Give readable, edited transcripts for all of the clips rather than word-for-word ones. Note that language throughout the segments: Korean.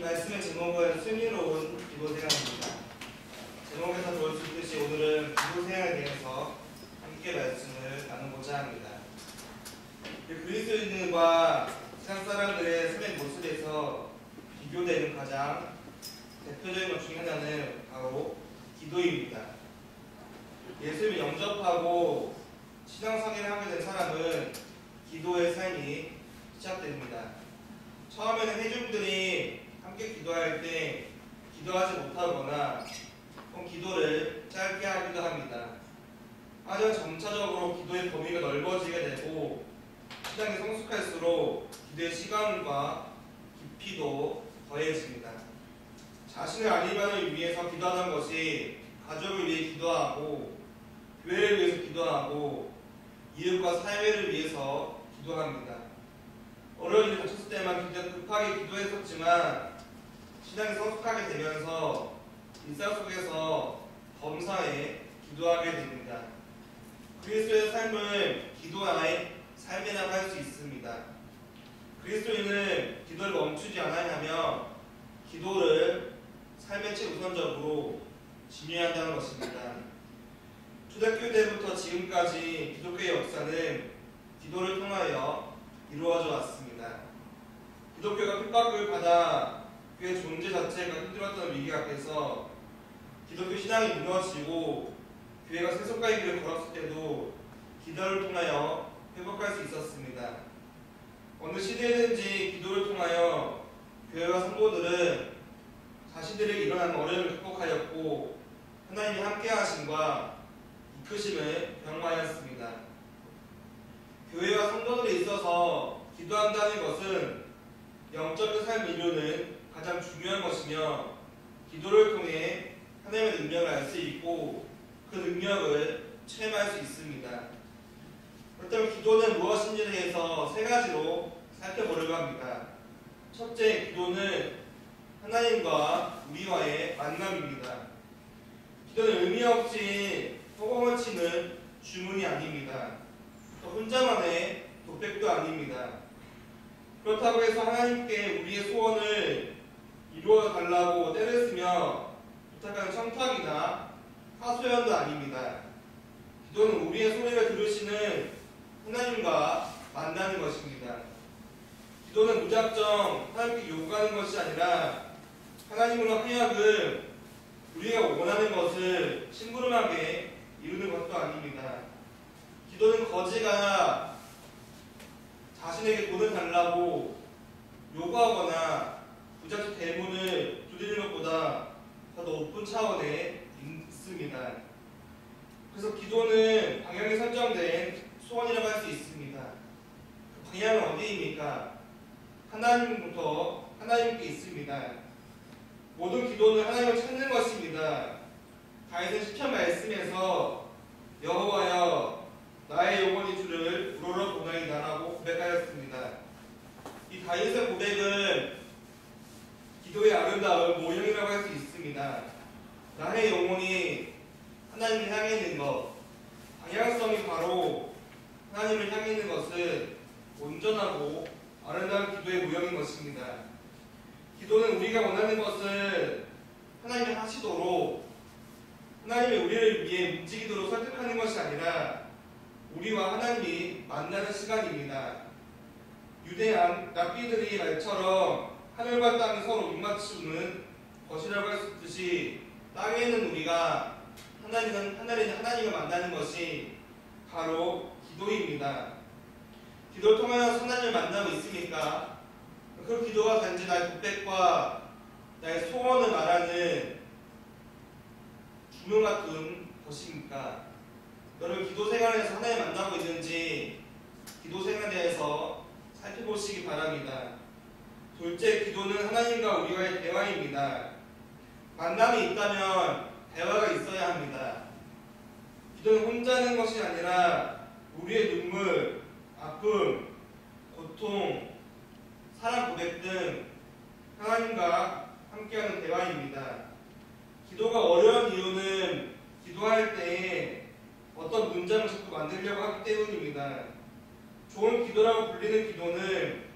말씀의 제목은 순위로운 기도생활입니다. 제목에서 볼 수 있듯이 오늘은 기도생활에 대해서 함께 말씀을 나누고자 합니다. 그리스도인들과 세상 사람들의 삶의 모습에서 비교되는 가장 대표적인 것 중에 하나는 바로 기도입니다. 예수를 영접하고 신앙생활을 하게 된 사람은 기도의 삶이 시작됩니다. 처음에는 회중들이 함께 기도할 때 기도하지 못하거나 기도를 짧게 하기도 합니다. 하지만 점차적으로 기도의 범위가 넓어지게 되고 신앙이 성숙할수록 기도의 시간과 깊이도 더해집니다. 자신의 안위반을 위해서 기도하는 것이 가족을 위해 기도하고 교회를 위해서 기도하고 이웃과 사회를 위해서 기도합니다. 어려운 일이 닥쳤을 때만 급하게 기도했었지만 신앙이 성숙하게 되면서 일상 속에서 범사에 기도하게 됩니다. 그리스도의 삶을 기도의 삶이라고 할 수 있습니다. 그리스도인은 기도를 멈추지 않아야 하며 기도를 삶의 최우선적으로 지녀야 한다는 것입니다. 초대교회 때부터 지금까지 기독교의 역사는 기도를 통하여 이루어져 왔습니다. 기독교가 핍박을 받아 그의 존재 자체가 힘들었던 위기 앞에서 기독교 신앙이 무너지고 교회가 세속화의 길을 걸었을 때도 기도를 통하여 회복할 수 있었습니다. 어느 시대든지 기도를 통하여 교회와 성도들은 자신들에게 일어난 어려움을 극복하였고 하나님이 함께하심과 이끄심을 경험하였습니다. 교회와 성도들에 있어서 기도한다는 것은 영적인 삶을 이루는 가장 중요한 것이며 기도를 통해 하나님의 능력을 알 수 있고 그 능력을 체험할 수 있습니다. 그렇다면 기도는 무엇인지에 대해서 세 가지로 살펴보려고 합니다. 첫째, 기도는 하나님과 우리와의 만남입니다. 기도는 의미 없이 허공을 치는 주문이 아닙니다. 또 혼자만의 독백도 아닙니다. 그렇다고 해서 하나님께 우리의 소원을 이루어 달라고 때를 쓰며 부탁하는 청탁이나 하소연도 아닙니다. 기도는 우리의 소리를 들으시는 하나님과 만나는 것입니다. 기도는 무작정 하나님께 요구하는 것이 아니라 하나님으로 하여금 우리가 원하는 것을 심부름하게 이루는 것도 아닙니다. 기도는 거지가 자신에게 돈을 달라고 요구하거나 부잣집 대문을 두드리는 것보다 더 높은 차원에 있습니다. 그래서 기도는 방향이 설정된 소원이라고 할 수 있습니다. 그 방향은 어디입니까? 하나님부터 하나님께 있습니다. 모든 기도는 하나님을 찾는 것입니다. 다윗은 시편 말씀에서 여호와여 나의 영혼이 주를 우러러 보나이다라고 고백하였습니다. 이 다윗의 고백은 기도의 아름다운 모형이라고 할 수 있습니다. 나의 영혼이 하나님을 향해 있는 것, 방향성이 바로 하나님을 향해 있는 것은 온전하고 아름다운 기도의 모형인 것입니다. 기도는 우리가 원하는 것을 하나님이 하시도록 하나님이 우리를 위해 움직이도록 설득하는 것이 아니라 우리와 하나님이 만나는 시간입니다. 유대한 랍비들이 말처럼 하늘과 땅이 서로 입맞추는 것이라고 할 수 있듯이 땅에 있는 우리가 하나님을 만나는 것이 바로 기도입니다. 기도를 통하여 하나님을 만나고 있습니까? 그 기도가 단지 나의 독백과 나의 소원을 말하는 주문 같은 것입니까? 여러분 기도 생활에서 하나님 만나고 있는지 기도 생활에 대해서 살펴보시기 바랍니다. 둘째, 기도는 하나님과 우리와의 대화입니다. 만남이 있다면 대화가 있어야 합니다. 기도는 혼자 하는 것이 아니라 우리의 눈물, 아픔, 고통, 사랑 고백 등 하나님과 함께하는 대화입니다. 기도가 어려운 이유는 기도할 때 어떤 문장을 자꾸 만들려고 하기 때문입니다. 좋은 기도라고 불리는 기도는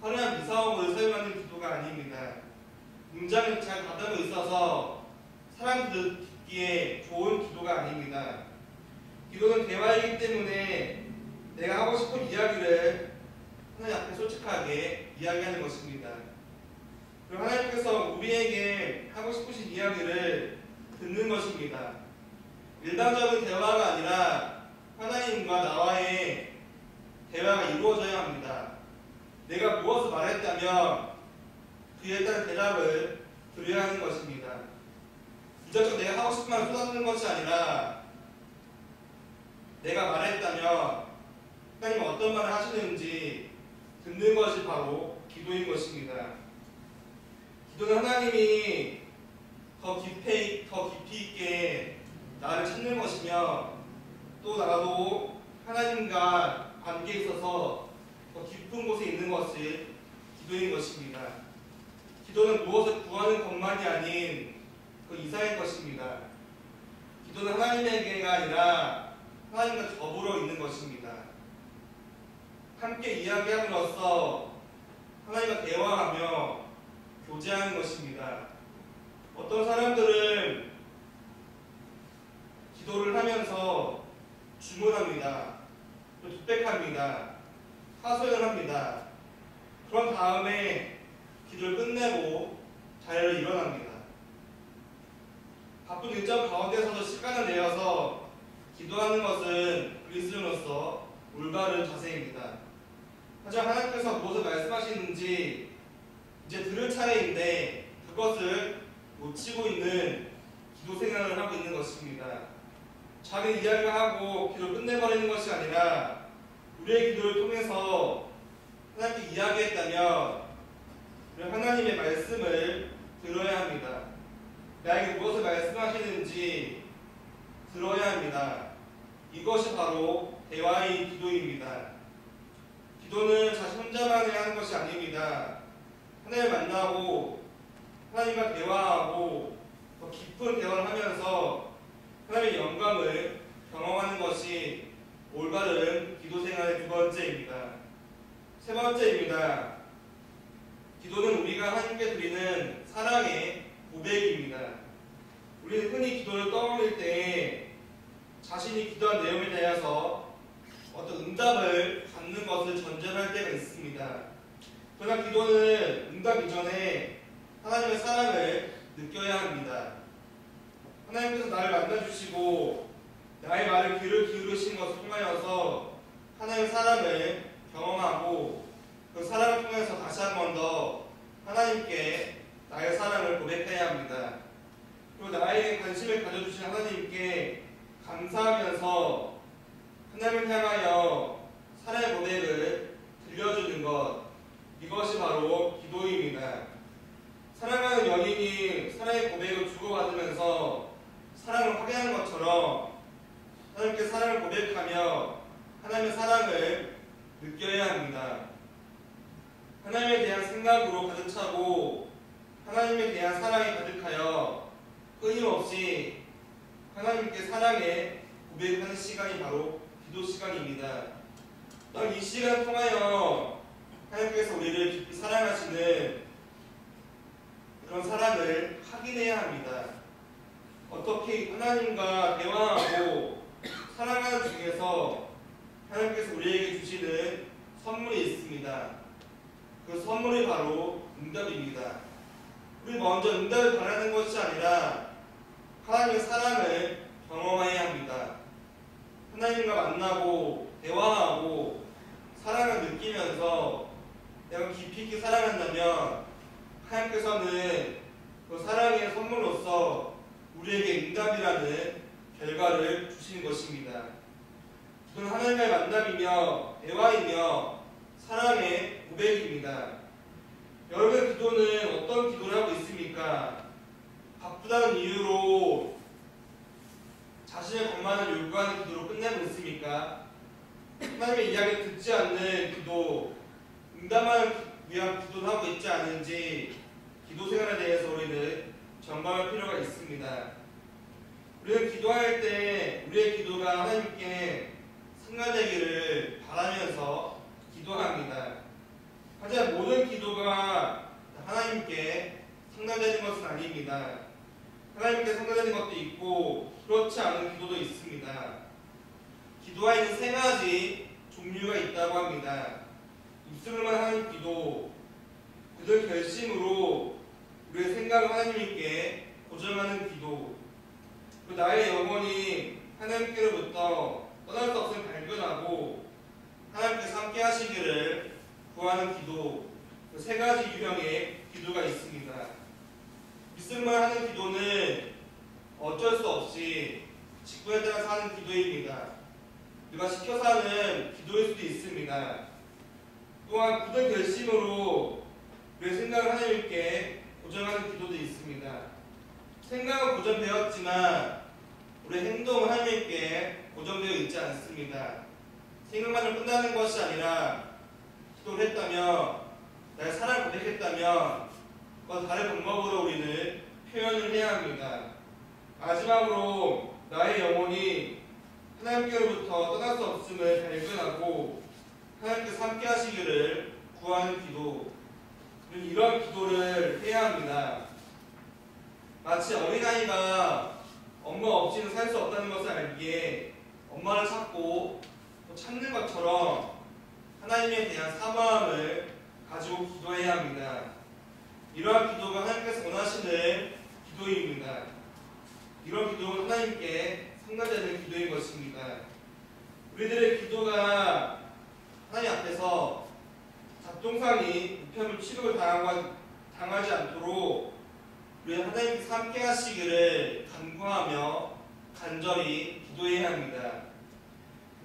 화려한 미사오를 사용하는 기도가 아닙니다. 문장을 잘 다듬고 있어서 사람들 듣기에 좋은 기도가 아닙니다. 기도는 대화이기 때문에 내가 하고 싶은 이야기를 하나님 앞에 솔직하게 이야기하는 것입니다. 그리고 하나님께서 우리에게 하고 싶으신 이야기를 듣는 것입니다. 일반적인 대화가 아니라 하나님과 나와의 대화가 이루어져야 합니다. 내가 무엇을 말했다면 그에 따른 대답을 드려야 하는 것입니다. 무작정 내가 하고 싶은 말을 쏟아내는 것이 아니라 내가 말했다면 하나님은 어떤 말을 하시는지 듣는 것이 바로 기도인 것입니다. 기도는 하나님이 더 깊이 있게 나를 찾는 것이며 또 나도 하나님과 관계에 있어서 더 깊은 곳에 있는 것이 기도인 것입니다. 기도는 무엇을 구하는 것만이 아닌 그 이상의 것입니다. 기도는 하나님에게가 아니라 하나님과 더불어 있는 것입니다. 함께 이야기함으로써 하나님과 대화하며 교제하는 것입니다. 어떤 사람들은 기도를 하면서 주문합니다. 또 독백합니다. 하소연을 합니다. 그런 다음에 기도를 끝내고 자리를 일어납니다. 바쁜 일정 가운데서도 시간을 내어서 기도하는 것은 그리스도인으로서 올바른 자세입니다. 하지만 하나님께서 무엇을 말씀하시는지 이제 들을 차례인데 그것을 놓치고 있는 기도 생활을 하고 있는 것입니다. 자기 이야기를 하고 기도를 끝내버리는 것이 아니라 우리의 기도를 통해서 하나님께 이야기했다면 하나님의 말씀을 들어야 합니다. 나에게 무엇을 말씀하시는지 들어야 합니다. 이것이 바로 대화의 기도입니다. 기도는 자신 혼자만이 하는 것이 아닙니다. 하나님을 만나고 하나님과 대화하고 더 깊은 대화를 하면서 하나님의 영광을 경험하는 것이 올바른 기도 생활의 두 번째입니다. 세 번째입니다. 기도는 우리가 하나님께 드리는 사랑의 고백입니다. 우리는 흔히 기도를 떠올릴 때 자신이 기도한 내용에 대해서 어떤 응답을 받는 것을 전제할 때가 있습니다. 그러나 기도는 응답 이전에 하나님의 사랑을 느껴야 합니다. 하나님께서 나를 만나주시고 나의 말을 귀를 기울이신 것을 통하여서 하나님의 사랑을 경험하고 그 사랑을 통해서 다시 한 번 더 하나님께 나의 사랑을 고백해야 합니다. 그리고 나에게 관심을 가져주신 하나님께 감사하면서 하나님을 향하여 사랑의 고백을 들려주는 것, 이것이 바로 기도입니다. 사랑하는 연인이 사랑의 고백을 주고받으면서 사랑을 확인하는 것처럼 하나님께 사랑을 고백하며 하나님의 사랑을 느껴야 합니다. 하나님에 대한 생각으로 가득 차고 하나님에 대한 사랑이 가득하여 끊임없이 하나님께 사랑의 고백하는 시간이 바로 기도 시간입니다. 또한 이 시간을 통하여 하나님께서 우리를 깊이 사랑하시는 그런 사랑을 확인해야 합니다. 어떻게 하나님과 대화하고 사랑하는 중에서 하나님께서 우리에게 주시는 선물이 있습니다. 그 선물이 바로 응답입니다. 우리 먼저 응답을 바라는 것이 아니라 하나님의 사랑을 경험해야 합니다. 하나님과 만나고 대화하고 사랑을 느끼면서 내가 깊이 있게 사랑한다면 하나님께서는 그 사랑의 선물로서 우리에게 응답이라는 결과를 주시는 것입니다. 그건 하나님과의 만남이며 대화이며 사랑의 고백입니다. 여러분의 기도는 어떤 기도를 하고 있습니까? 바쁘다는 이유로 자신의 것만을 요구하는 기도로 끝내고 있습니까? 하나님의 이야기를 듣지 않는 기도, 응답을 위한 기도를 하고 있지 않은지 기도 생활에 대해서 우리는 점검할 필요가 있습니다. 우리는 기도할 때 우리의 기도가 하나님께 승화되기를 바라면서 기도합니다. 하지만 모든 기도가 하나님께 상달되는 것은 아닙니다. 하나님께 상달되는 것도 있고 그렇지 않은 기도도 있습니다. 기도에는 세 가지 종류가 있다고 합니다. 입술로만 하는 기도, 그들 결심으로 우리의 생각을 하나님께 고정하는 기도, 나의 영혼이 하나님께로부터 떠날 수 없음을 발견하고 하나님께서 함께 하시기를 구하는 기도, 세 가지 유형의 기도가 있습니다. 믿음만 하는 기도는 어쩔 수 없이 직분에 따라서 하는 기도입니다. 누가 시켜서 하는 기도일 수도 있습니다. 또한 굳은 결심으로 우리의 생각을 하나님께 고정하는 기도도 있습니다. 생각은 고정되었지만 우리의 행동은 하나님께 고정되어 있지 않습니다. 생각만으로 끝나는 것이 아니라 기도를 했다면, 나의 사랑을 고백했다면 그건 다른 방법으로 우리는 표현을 해야 합니다. 마지막으로 나의 영혼이 하나님께로부터 떠날 수 없음을 발견하고 하나님께서 함께 하시기를 구하는 기도, 이런 기도를 해야 합니다. 마치 어린아이가 엄마 없이는 살 수 없다는 것을 알기에 엄마를 찾고 찾는 것처럼 하나님에 대한 사모함을 가지고 기도해야 합니다. 이러한 기도가 하나님께서 원하시는 기도입니다. 이런 기도는 하나님께 상달되는 기도인 것입니다. 우리들의 기도가 하나님 앞에서 잡동사니 우편물 취급을 당하지 않도록 우리 하나님께서 함께 하시기를 간구하며 간절히 기도해야 합니다.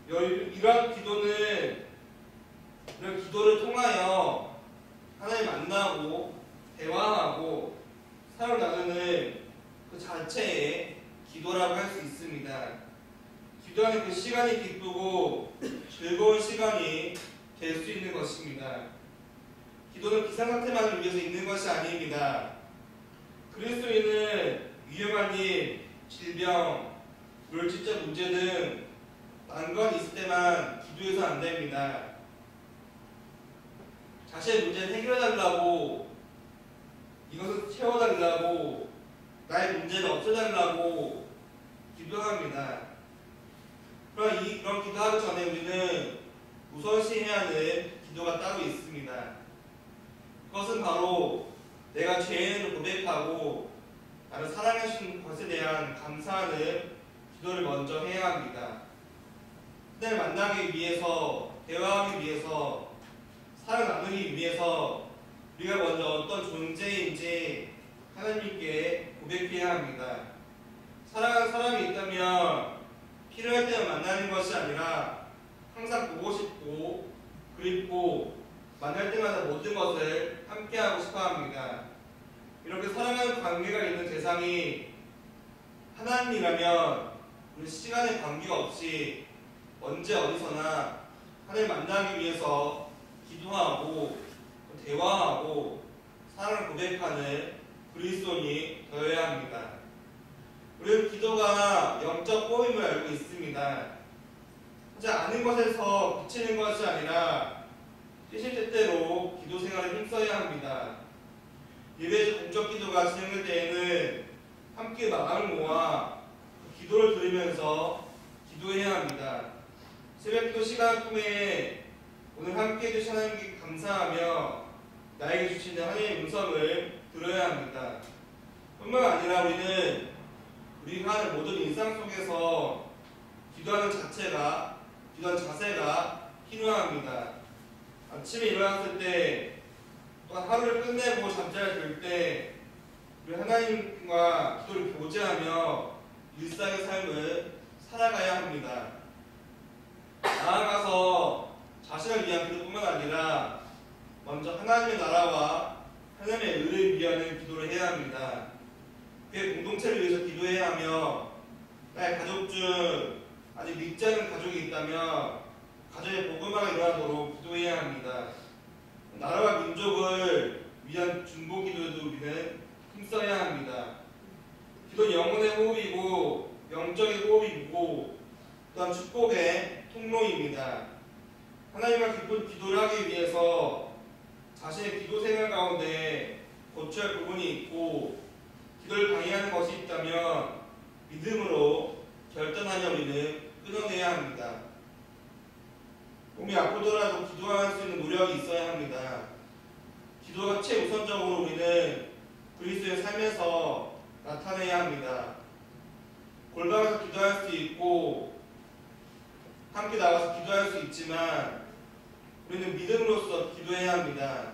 이러한 기도는 이런 기도를 통하여 하나님 만나고 대화하고 사랑 나누는 그 자체의 기도라고 할 수 있습니다. 기도하는 그 시간이 기쁘고 즐거운 시간이 될 수 있는 것입니다. 기도는 비상사태만을 위해서 있는 것이 아닙니다. 그리스도인은 위험한 일, 질병, 물질적 문제 등 난관이 있을 때만 기도해서 안 됩니다. 자신의 문제를 해결해달라고, 이것을 채워달라고, 나의 문제를 없애달라고 기도합니다. 그런 기도하기 전에 우리는 우선시해야 하는 기도가 따로 있습니다. 그것은 바로 내가 죄인을 고백하고 나를 사랑해주신 것에 대한 감사하는 기도를 먼저 해야 합니다. 그들을 만나기 위해서, 대화하기 위해서, 사랑 나누기 위해서 우리가 먼저 어떤 존재인지 하나님께 고백해야 합니다. 사랑하는 사람이 있다면 필요할 때만 만나는 것이 아니라 항상 보고 싶고 그립고 만날 때마다 모든 것을 함께하고 싶어합니다. 이렇게 사랑하는 관계가 있는 대상이 하나님이라면 우리 시간의 관계가 없이 언제 어디서나 하나님 만나기 위해서 기도하고 대화하고 사랑을 고백하는 그리스도인이 되어야 합니다. 우리는 기도가 영적 꼬임을 알고 있습니다. 하지 않은 것에서 그치는 것이 아니라 시시때때로 기도 생활에 힘써야 합니다. 예배에서 공적 기도가 진행될 때에는 함께 마음을 모아 기도를 들으면서 기도해야 합니다. 새벽기도 시간을 통해 오늘 함께 해주신 하나님께 감사하며 나에게 주시는 하나님의 음성을 들어야 합니다. 뿐만 아니라 우리는 우리가 하는 모든 일상 속에서 기도하는 자체가, 기도하는 자세가 필요합니다. 아침에 일어났을 때, 또 하루를 끝내고 잠자리 들 때, 우리 하나님과 기도를 교제하며 일상의 삶을 살아가야 합니다. 나아가서 자신을 위한 기도뿐만 아니라 먼저 하나님의 나라와 하나님의 의를 위하는 기도를 해야 합니다. 그의 공동체를 위해서 기도해야 하며 나의 가족 중 아직 믿지 않은 가족이 있다면 가정의 복음화가 일어나도록 기도해야 합니다. 나라와 민족을 위한 중보 기도에도 우리는 힘써야 합니다. 기도는 영혼의 호흡이고 영적인 호흡이고 또한 축복의 통로입니다. 하나님과 기쁜 기도를 하기 위해서 자신의 기도 생활 가운데 고쳐야 할 부분이 있고 기도를 방해하는 것이 있다면 믿음으로 결단하여 우리는 끊어내야 합니다. 몸이 아프더라도 기도할 수 있는 노력이 있어야 합니다. 기도가 최우선적으로 우리는 그리스도의 삶에서 나타내야 합니다. 골방에서 기도할 수 있고 함께 나가서 기도할 수 있지만 우리는 믿음으로써 기도해야 합니다.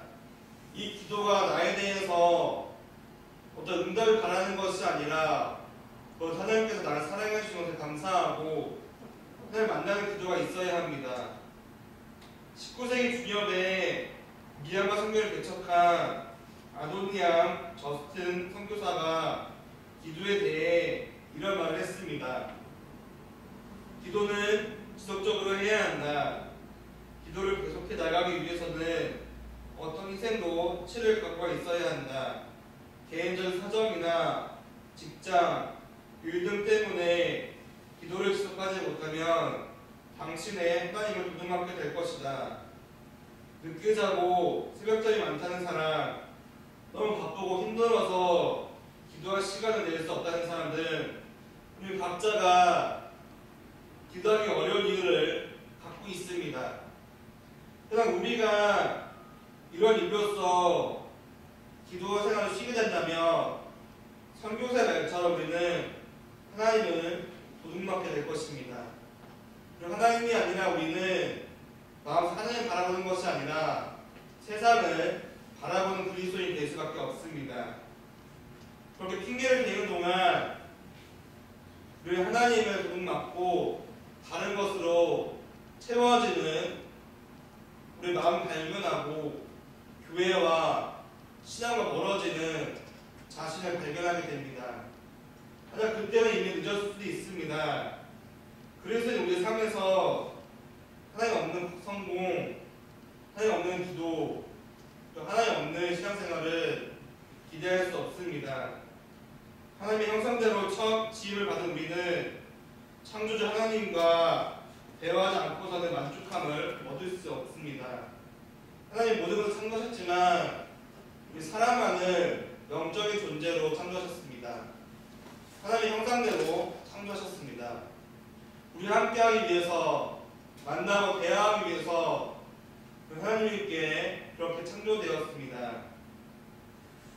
이 기도가 나에 대해서 어떤 응답을 바라는 것이 아니라 하나님께서 나를 사랑해 주신 것에 감사하고 하나님 만나는 기도가 있어야 합니다. 19세기 중엽에 미얀마 선교를 개척한 아도니암 저스틴 선교사가 기도에 대해 이런 말을 했습니다. 기도는 지속적으로 해야 한다. 기도를 계속해 나가기 위해서는 어떤 희생도 치를 갖고 있어야 한다. 개인적인 사정이나 직장, 일 등 때문에 기도를 지속하지 못하면 당신의 하나님을 부둥맞게 될 것이다. 늦게 자고 새벽잠이 많다는 사람, 너무 바쁘고 힘들어서 기도할 시간을 낼 수 없다는 사람들은 우리 각자가 기도하기 어려운 이유를 갖고 있습니다. 그냥 우리가 이런 이유로서 기도 생활을 쉬게 된다면 선교사의 말처럼 우리는 하나님을 도둑맞게 될 것입니다. 그리고 하나님이 아니라 우리는 마음속 하나님을 바라보는 것이 아니라 세상을 바라보는 그리스도인이 될 수밖에 없습니다. 그렇게 핑계를 대는 동안 우리 하나님을 도둑맞고 다른 것으로 채워지는 우리 마음 발견하고 교회와 신앙과 멀어지는 자신을 발견하게 됩니다. 하지만 그때는 이미 늦었을 수도 있습니다. 그래서 우리 삶에서 하나님 없는 성공, 하나님 없는 기도, 또 하나님 없는 신앙생활을 기대할 수 없습니다. 하나님의 형상대로 처음 지음을 받은 우리는 창조주 하나님과 대화하지 않고서는 만족함을 얻을 수 없습니다. 하나님 모든 것을 창조하셨지만 우리 사람만을 영적인 존재로 창조하셨습니다. 하나님의 형상대로 창조하셨습니다. 우리와 함께하기 위해서, 만나고 대화하기 위해서 하나님께 그렇게 창조되었습니다.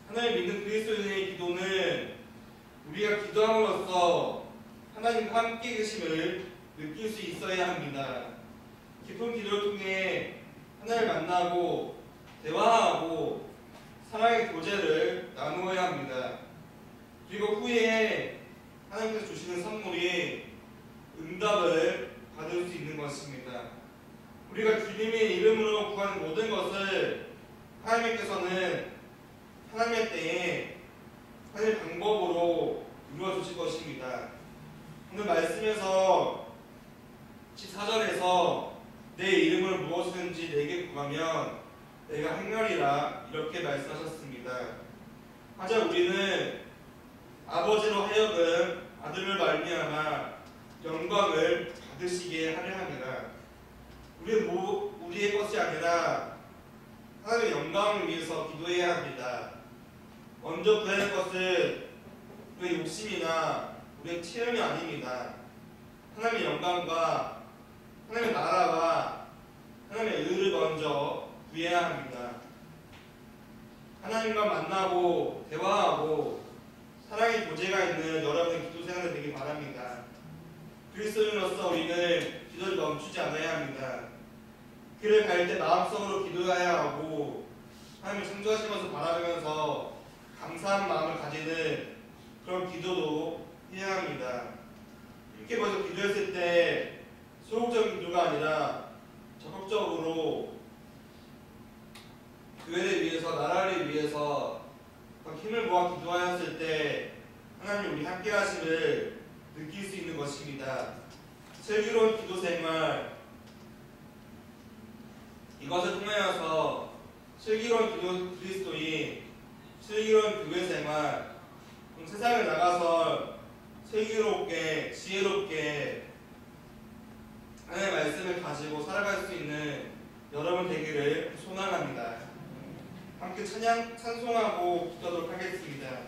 하나님 믿는 그리스도인의 기도는 우리가 기도함으로써 하나님과 함께 계심을 느낄 수 있어야 합니다. 깊은 기도를 통해 하나님을 만나고 대화하고 사랑의 교제를 나누어야 합니다. 그리고 후에 하나님께서 주시는 선물이 응답을 받을 수 있는 것입니다. 우리가 주님의 이름으로 구하는 모든 것을 하나님께서는 하나님의 때에 하나님의 방법으로 이루어 주실 것입니다. 오늘 말씀에서 14절에서 내 이름을 무엇이든지 내게 구하면 내가 행하리라 이렇게 말씀하셨습니다. 하지만 우리는 아버지로 하여금 아들을 말미암아 영광을 받으시게 하려 합니다. 우리의 것이 아니라 하나님의 영광을 위해서 기도해야 합니다. 먼저 구해야 할 것은 우리의 욕심이나 우리의 체험이 아닙니다. 하나님의 영광과 하나님의 나라와 하나님의 의를 먼저 구해야 합니다. 하나님과 만나고 대화하고 사랑의 교제가 있는 여러분의 기도 생활이 되길 바랍니다. 그리스도인으로서 우리는 기도를 멈추지 않아야 합니다. 길을 갈 때 마음속으로 기도해야 하고 하나님을 창조하신 것을 바라보면서 감사한 마음을 가지는 그런 기도도 해야 합니다. 이렇게 먼저 기도했을 때 소극적인 기도가 아니라 적극적으로 교회를 위해서, 나라를 위해서 힘을 모아 기도하였을 때 하나님 우리 함께 하심을 느낄 수 있는 것입니다. 슬기로운 기도 생활, 이것을 통하여서 슬기로운 기도 그리스도인, 슬기로운 교회 생활, 세상에 나가서 슬기롭게, 지혜롭게 하나님의 말씀을 가지고 살아갈 수 있는 여러분 되기를 소망합니다. 함께 찬송하고 기도하도록 하겠습니다.